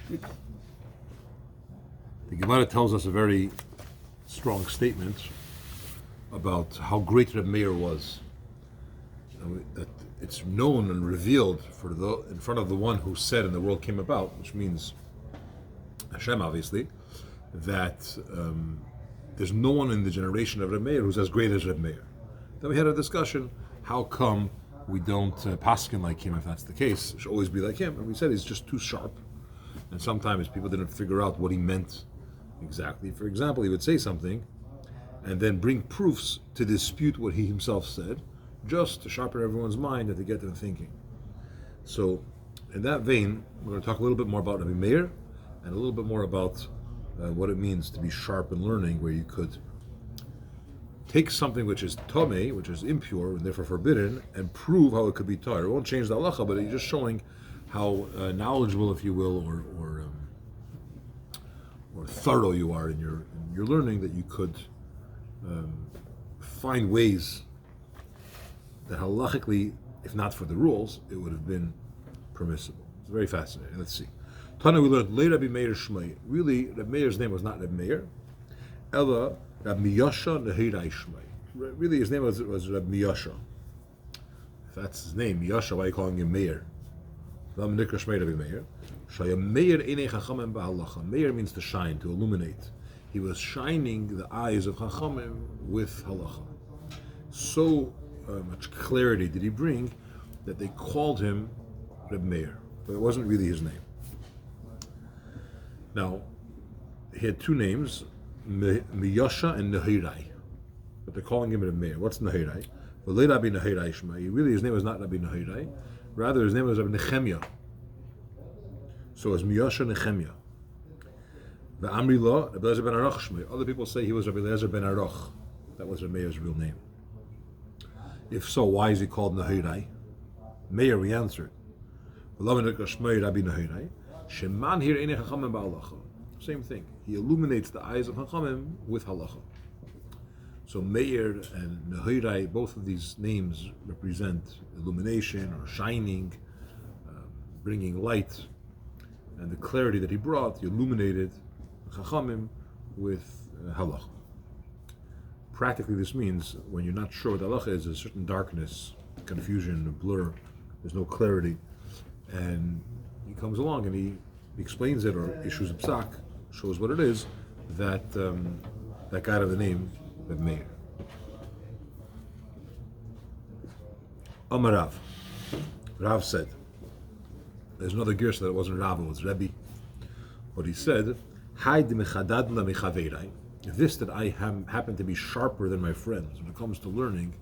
The Gemara tells us a very strong statement about how great Reb Meir was. That it's known and revealed in front of the one who said and the world came about, which means Hashem, obviously, that there's no one in the generation of Reb Meir who's as great as Reb Meir. Then we had a discussion, how come we don't paskin like him if that's the case? It should always be like him. And we said he's just too sharp. And sometimes people didn't figure out what he meant exactly. For example, he would say something and then bring proofs to dispute what he himself said, just to sharpen everyone's mind and to get them thinking. So, in that vein, we're going to talk a little bit more about Rabbi Meir and a little bit more about what it means to be sharp in learning, where you could take something which is tomei, which is impure and therefore forbidden, and prove how it could be tar. It won't change the halacha, but it's just showing how knowledgeable, if you will, or thorough you are in your learning, that you could find ways that halachically, if not for the rules, it would have been permissible. It's very fascinating. Let's see. Tana, we learned, Le Rabbi Meir Shmei. Really, Rabbi Meir's name was not Rabbi Meir. Ella, Rabbi Miyasha Nehirai Shmei. Really, his name was Rabbi Miyasha. If that's his name, Miyasha, why are you calling him Meir? Lam Nikra Shmei Rabbi Meir. Shaya Meir Einei Chachamim Ba'halacha. Meir means to shine, to illuminate. He was shining the eyes of Chachamim with halacha. So much clarity did he bring that they called him Reb Meir, but it wasn't really his name. Now, he had two names, Miyasha and Nehirai, but they're calling him Reb Meir. What's Nehirai? Really, his name was not Rabbi Nehirai, rather his name was Rabbi Nechemia. So it's Miyasha Nechemia. Other people say he was Rabbi Eliezer ben Aruch. That was Reb Meir's real name. If so, why is he called Nehirai? Meir, we answered. Same thing. He illuminates the eyes of Chachamim with halacha. So Meir and Nehirai, both of these names represent illumination or shining, bringing light, and the clarity that he brought, he illuminated Chachamim with halacha. Practically, this means when you're not sure what halacha is, there's a certain darkness, confusion, a blur, there's no clarity, and he comes along and he explains it or issues a psak, shows what it is, that got of the name of Meir. Amar Rav. Rav said, there's another gersh that it wasn't Rav, it was Rebbe. But he said, this that I happen to be sharper than my friends. When it comes to learning,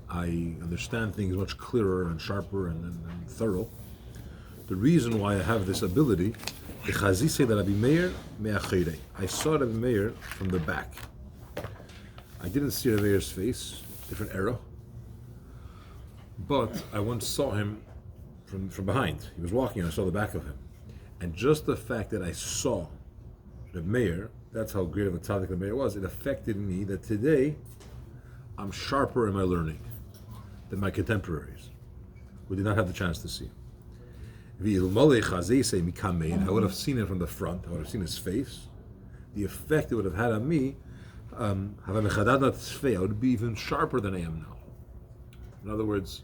I understand things much clearer and sharper and thorough. The reason why I have this ability, I saw Rabbi Meir from the back. I didn't see Rabbi Meir's face, different era, but I once saw him from behind. He was walking and I saw the back of him. And just the fact that I saw Rabbi Meir, that's how great of a tzaddik Rabbi Meir was, it affected me that today I'm sharper in my learning than my contemporaries, who did not have the chance to see him. I would have seen it from the front, I would have seen his face. The effect it would have had on me, I would be even sharper than I am now. In other words,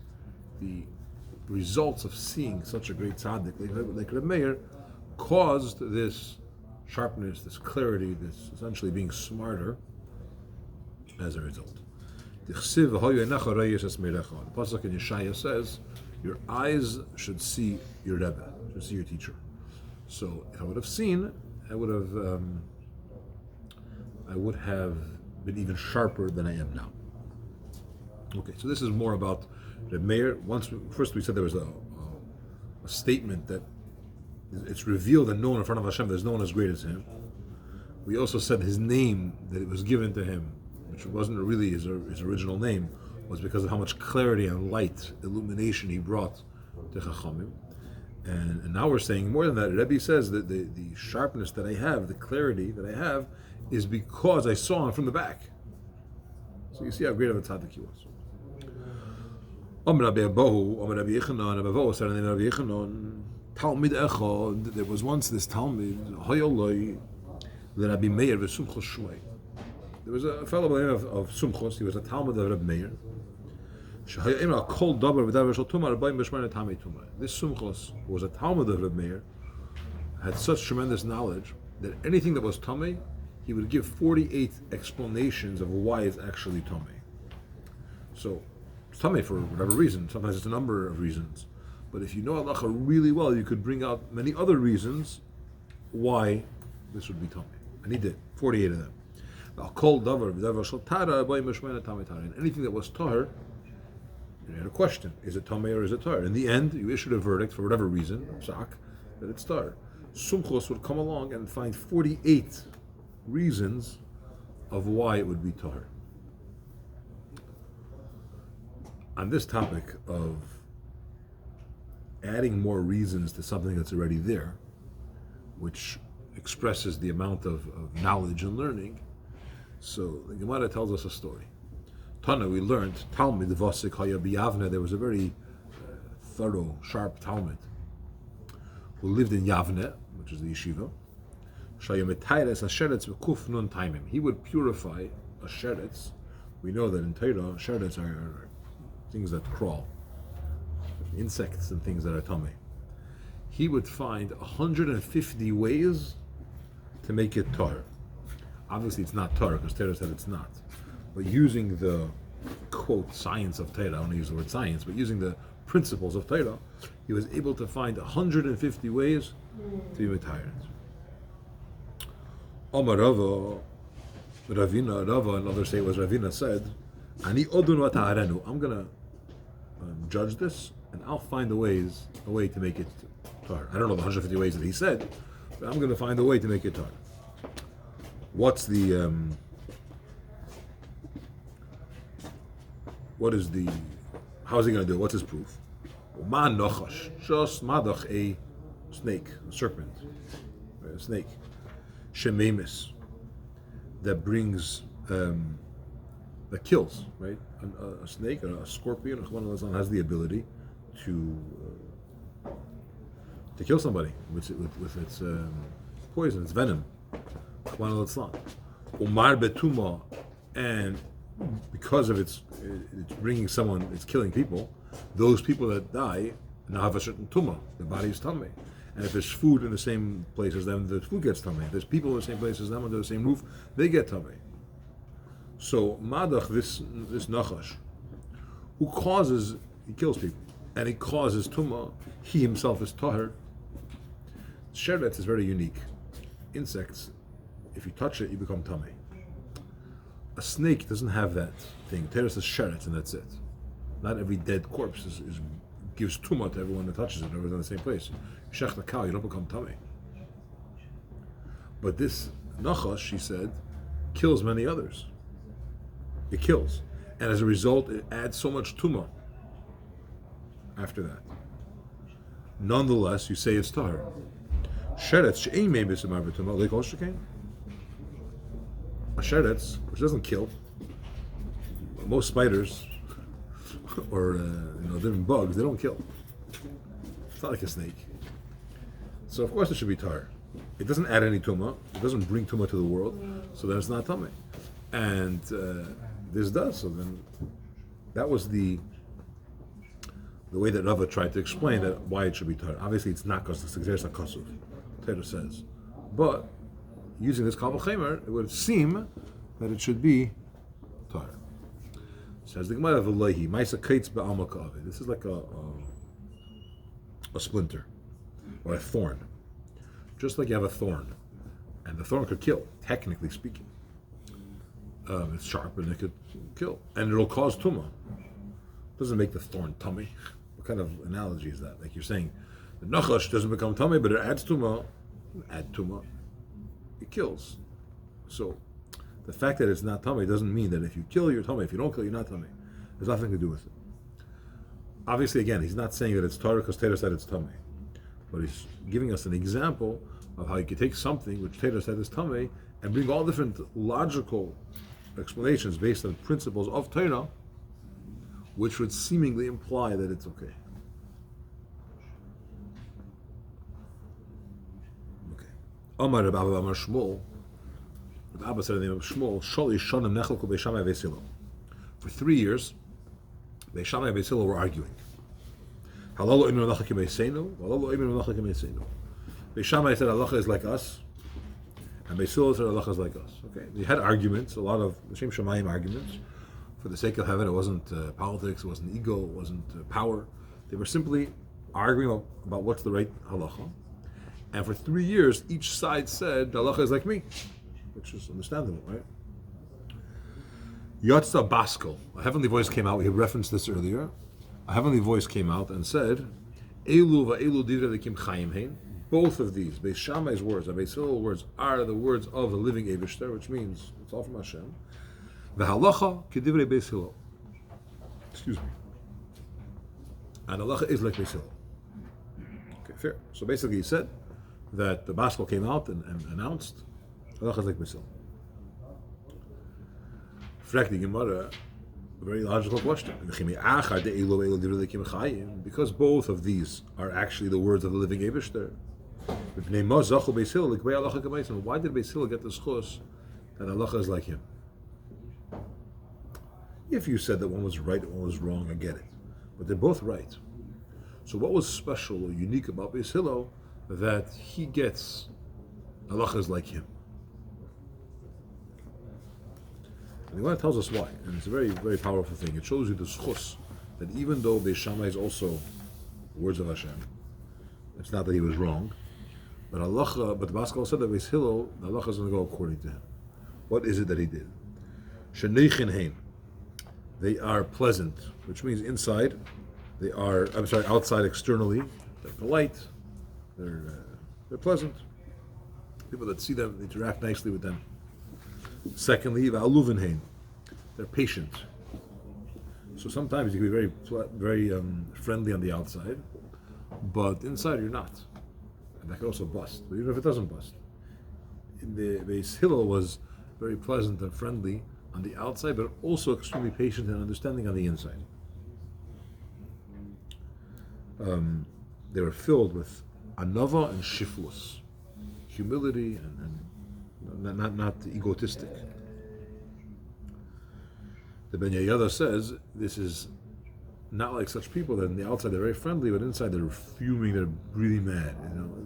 the results of seeing such a great tzaddik like Rabbi Meir caused this sharpness, this clarity, this essentially being smarter as a result. The pasuk in Yeshaya says, your eyes should see your Rebbe, should see your teacher. So if I would have seen, I would have been even sharper than I am now. Okay, so this is more about Reb Meir. First we said there was a statement that it's revealed and known in front of Hashem there's no one as great as him. We also said his name, that it was given to him, which wasn't really his original name, was because of how much clarity and light, illumination he brought to Chachamim. And now we're saying more than that. Rebbe says that the sharpness that I have, the clarity that I have, is because I saw him from the back. So you see how great of a tzaddik he was. Talmud Echad, there was once this Talmud, Hayoloi, the Rabbi Meir v'Sumchos Shmei. There was a fellow by the name of Sumchos, he was a Talmud of Rabbi Meir. This Sumchos, who was a Talmud of Rabbi Meir, had such tremendous knowledge that anything that was Tamei, he would give 48 explanations of why it's actually Tamei. So, it's Tamei for whatever reason, sometimes it's a number of reasons. But if you know halacha really well, you could bring out many other reasons why this would be Tamei. And he did, 48 of them. And anything that was Tahar, you had a question, is it Tamei or is it Tahar? In the end, you issued a verdict for whatever reason, psak, that it's Tahar. Sumchos would come along and find 48 reasons of why it would be Tahar. On this topic of adding more reasons to something that's already there, which expresses the amount of knowledge and learning, so the Gemara tells us a story. Tana, we learned, Talmud Vosik Haya B'Yavne, there was a very thorough, sharp Talmud who lived in Yavne, which is the yeshiva. He would purify a sheretz. We know that in Torah, sheretz are things that crawl, insects and things that are tamei. He would find 150 ways to make it tar. Obviously, it's not tar because Torah said it's not. But using the quote science of Torah, I don't want to use the word science, but using the principles of Torah, he was able to find 150 ways to be retired. Omar Rava, Rava, and others say it was Ravina said, Ani odun wa ta'arenu. I'm going to judge this, and I'll find a way to make it tar. I don't know the 150 ways that he said, but I'm going to find a way to make it tar. What's the how is he going to do it? What's his proof? Ma nochash, just madach, a snake, a serpent, right, a snake, shememis, that brings, that kills, right? A snake, a scorpion, has the ability to kill somebody with its poison, its venom. Umar betuma, and because of it's bringing someone, it's killing people. Those people that die now have a certain tumah. The body is tamei, and if there's food in the same place as them, the food gets tamei. If there's people in the same place as them under the same roof, they get tamei. So madach, this nachash, who he kills people, and he causes tumah. He himself is tahar. Sheretz is very unique. Insects, if you touch it, you become tamei. A snake doesn't have that thing. Torah says sheretz, and that's it. Not every dead corpse gives tumah to everyone that touches it. Everyone's in the same place. You shech the cow, you don't become tamei. But this nachash, she said, kills many others. It kills, and as a result, it adds so much tumah. After that, nonetheless, you say it's tahar. Sheretz she'ein mei b'samar v'tumah leikol shekain. A sheretz, which doesn't kill, most spiders or different bugs, they don't kill. It's not like a snake. So of course it should be tar. It doesn't add any tumah. It doesn't bring tumah to the world, so then it's not tamei. And this does. So then that was the way that Rava tried to explain that why it should be tar. Obviously it's not because the Xeris HaKasuv, Torah says, but using this Kal V'Chemer, it would seem that it should be tar. Says the Gemara of Elohi, Maisa Kaitz Ba'alma Ka'avid. This is like a splinter or a thorn. Just like you have a thorn, and the thorn could kill, technically speaking. It's sharp and it could kill, and it'll cause tumah. Doesn't make the thorn tummy. What kind of analogy is that? Like you're saying, the nachash doesn't become tummy, but it adds tumah. Add tumah, it kills. So the fact that it's not tummy doesn't mean that if you kill, you're tummy. If you don't kill, you're not tummy. There's nothing to do with it. Obviously, again, he's not saying that it's Torah because Torah said it's tummy, but he's giving us an example of how you can take something which Torah said is tummy and bring all different logical explanations based on principles of Torah, which would seemingly imply that it's okay. Omar Reb Abba Amar Shmuel. Reb Abba said the name of Shmuel. Sholish Shonim Nechelku Beis Shammai Beis Hillel. For 3 years, Beis Shammai and Beis Hillel were arguing. Halal Omer Halacha K'Meisenu. Halal Omer Halacha K'Meisenu. Beis Shammai said halacha is like us, and Beis Hillel said halacha is like us. Okay, they had arguments, a lot of Shem Shamayim arguments. For the sake of heaven, it wasn't politics, it wasn't ego, it wasn't power. They were simply arguing about what's the right halacha. And for 3 years, each side said the halacha is like me, which is understandable, right? Yatsa Baskel, a heavenly voice came out. We had referenced this earlier. A heavenly voice came out and said, "Elu va'elu divrei Elokim chayim hein." Both of these, Beis Shammai's words and Beis Hillel's words, are the words of the living Eibishter, which means it's all from Hashem. V'halacha k'divrei Beis Hillel. Excuse me. And halacha is like Beis Hillel. Okay, fair. So basically, he said that the Baskel came out and announced halacha is like Beis Hillel. Frag the Gemara, a very logical question. Because both of these are actually the words of the living Eibishter. Why did Beis Hillel get the schus that halacha is like him? If you said that one was right and one was wrong, I get it. But they're both right. So what was special or unique about Beis Hillel that he gets halacha is like him? And the Gemara tells us why, and it's a very, very powerful thing. It shows you the schus that even though Beis Shammai is also the words of Hashem, it's not that he was wrong, but halacha. But the Baskel said that Beis Hillel, the halacha is going to go according to him. What is it that he did? Sheneichin hein. They are pleasant, which means inside they are. Outside externally, they're polite. They're pleasant. People that see them interact nicely with them. Secondly, va'aluvin hein. They're patient. So sometimes you can be very friendly on the outside, but inside you're not. And that could also bust. But even if it doesn't bust, the Beis Hillel was very pleasant and friendly on the outside, but also extremely patient and understanding on the inside. They were filled with anava and shiflus, humility and not egotistic. The Ben Yehoyada says this is not like such people that on the outside they're very friendly, but inside they're fuming, they're really mad.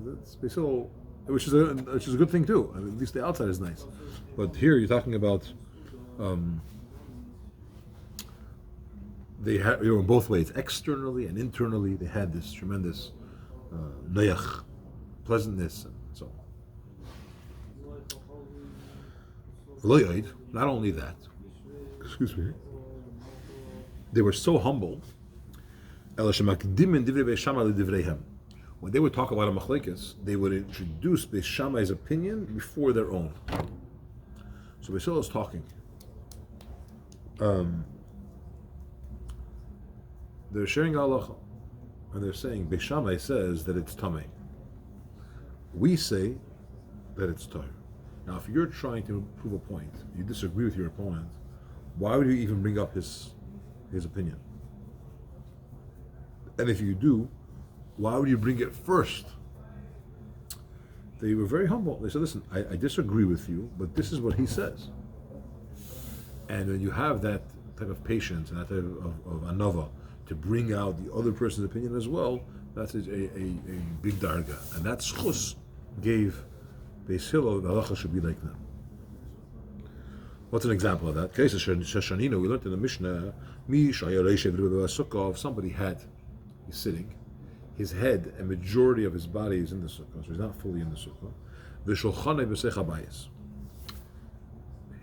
That's Beis Hillel, which is a good thing too. I mean, at least the outside is nice. But here you're talking about they had, in both ways, externally and internally, they had this tremendous neyach, pleasantness, and so on. Not only that, excuse me, they were so humble. When they would talk about a machlekes, they would introduce Beis Shammai's opinion before their own. So Beis Hillel is talking. They're sharing halacha, and they're saying Beis Shammai says that it's tamei. We say that it's tar. Now, if you're trying to prove a point, you disagree with your opponent, why would you even bring up his opinion? And if you do, why would you bring it first? They were very humble. They said, listen, I disagree with you, but this is what he says. And when you have that type of patience and that type of anava to bring out the other person's opinion as well, that's a big darga. And that schus gave Beis Hillel, the halacha should be like them. What's an example of that? We learned in the Mishnah, if somebody he's sitting, his head, a majority of his body is in the sukkah, so he's not fully in the sukkah.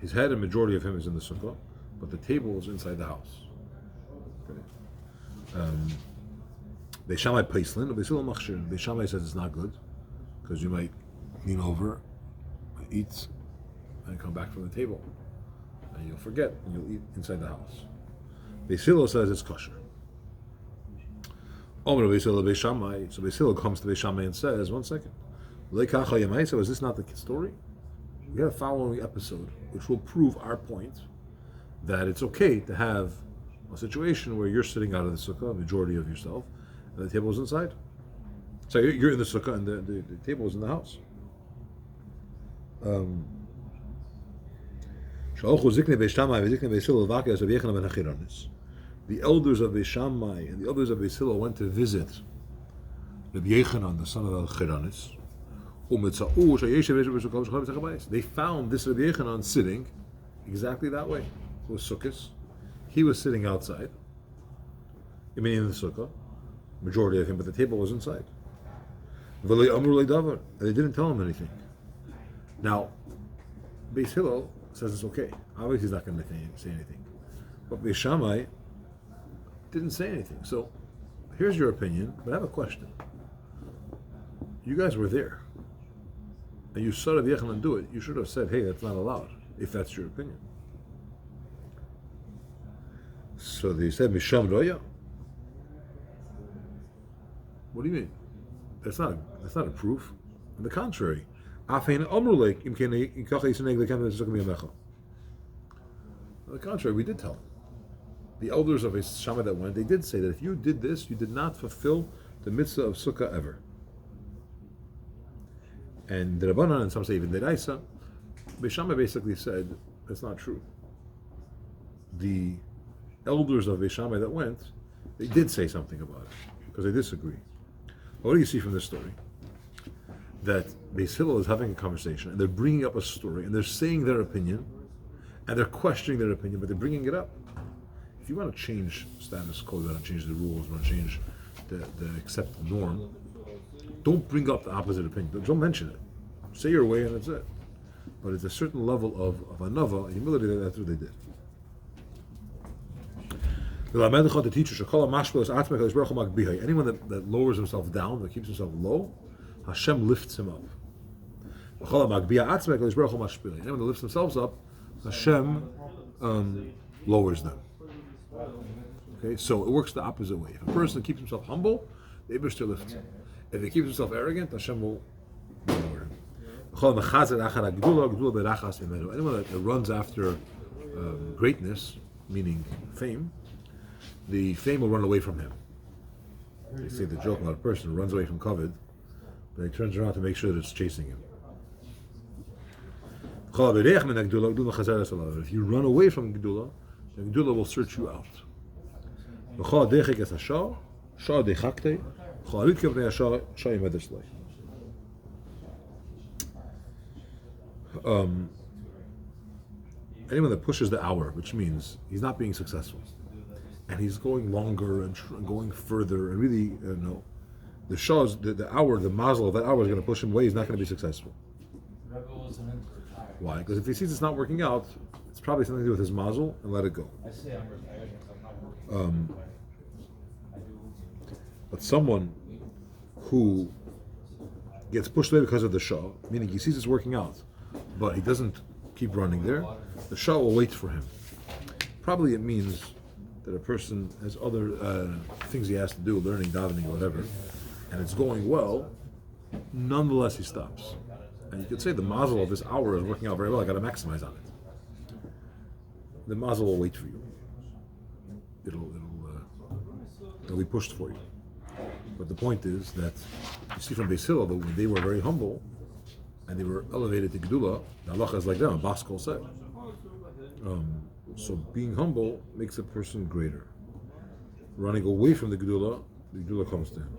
His head, a majority of him is in the sukkah, but the table is inside the house. Okay. Beis Shammai paislin, Beis Hillel machshir. Beis Shammai says it's not good because you might lean over, eat, and come back from the table, and you'll forget, and you'll eat inside the house. Beis Hillel says it's kosher. Omer Beis Hillel Beis Shammai. So Beis Hillel comes to Beis Shammai and says, "1 second, so is this not the story? We have a following episode which will prove our point that it's okay to have a situation where you're sitting out of the sukkah, a majority of yourself, and the table is inside. So you're in the sukkah and the table is in the house. The elders of Beis Shammai and the elders of Beis Hillel went to visit Rabbi Yechanan, the son of Al-Chiranis. They found this Rabbi Yechanan sitting exactly that way. It was Sukkot. He was sitting outside. I mean, in the sukkah, majority of him, but the table was inside. And they didn't tell him anything. Now, Beis Hillel says it's okay. Obviously, he's not going to say anything. But Beis Shammai didn't say anything. So, here's your opinion, but I have a question. You guys were there, and you saw Rabbi Yechanan do it. You should have said, hey, that's not allowed, if that's your opinion. So they said, Misham Roya. What do you mean? That's not a proof. On the contrary, on the contrary, we did tell him. The elders of Beis Shammai that went, they did say that if you did this, you did not fulfill the mitzvah of sukkah ever. And the Rabbanan, and some say even the Raisa, Beis Shammai basically said that's not true. The elders of Beis Shammai that went, they did say something about it because they disagree. What do you see from this story? That Beis Hillel is having a conversation and they're bringing up a story and they're saying their opinion and they're questioning their opinion, but they're bringing it up. If you want to change status quo, you want to change the rules, you want to change the accepted norm, don't bring up the opposite opinion. Don't mention it. Say your way and that's it. But it's a certain level of anava, humility, that's what they did. Anyone that lowers himself down, that keeps himself low, Hashem lifts him up. Anyone that lifts themselves up, Hashem lowers them. Okay, so it works the opposite way. If a person keeps himself humble, the Eibishter lifts him. If he keeps himself arrogant, Hashem will lower him. Anyone that runs after greatness, meaning fame, the fame will run away from him. They say the joke about a person who runs away from kavod, but he turns around to make sure that it's chasing him. If you run away from Gedula, the Gedula will search you out. Anyone that pushes the hour, which means he's not being successful, and he's going longer and going further, and really, the shah's the hour, the mazel of that hour is going to push him away. He's not going to be successful. Why? Because if he sees it's not working out, it's probably something to do with his mazel, and let it go. But someone who gets pushed away because of the shah, meaning he sees it's working out, but he doesn't keep running there, the shah will wait for him. Probably it means that a person has other things he has to do, learning, davening, or whatever, and it's going well, nonetheless he stops. And you could say the mazel of this hour is working out very well, I got to maximize on it. The mazel will wait for you. It'll be pushed for you. But the point is that you see from Beis Hillel that when they were very humble and they were elevated to Gedula, the halacha is like them, Bas Kol said. So being humble makes a person greater. Running away from the Gedula comes to him.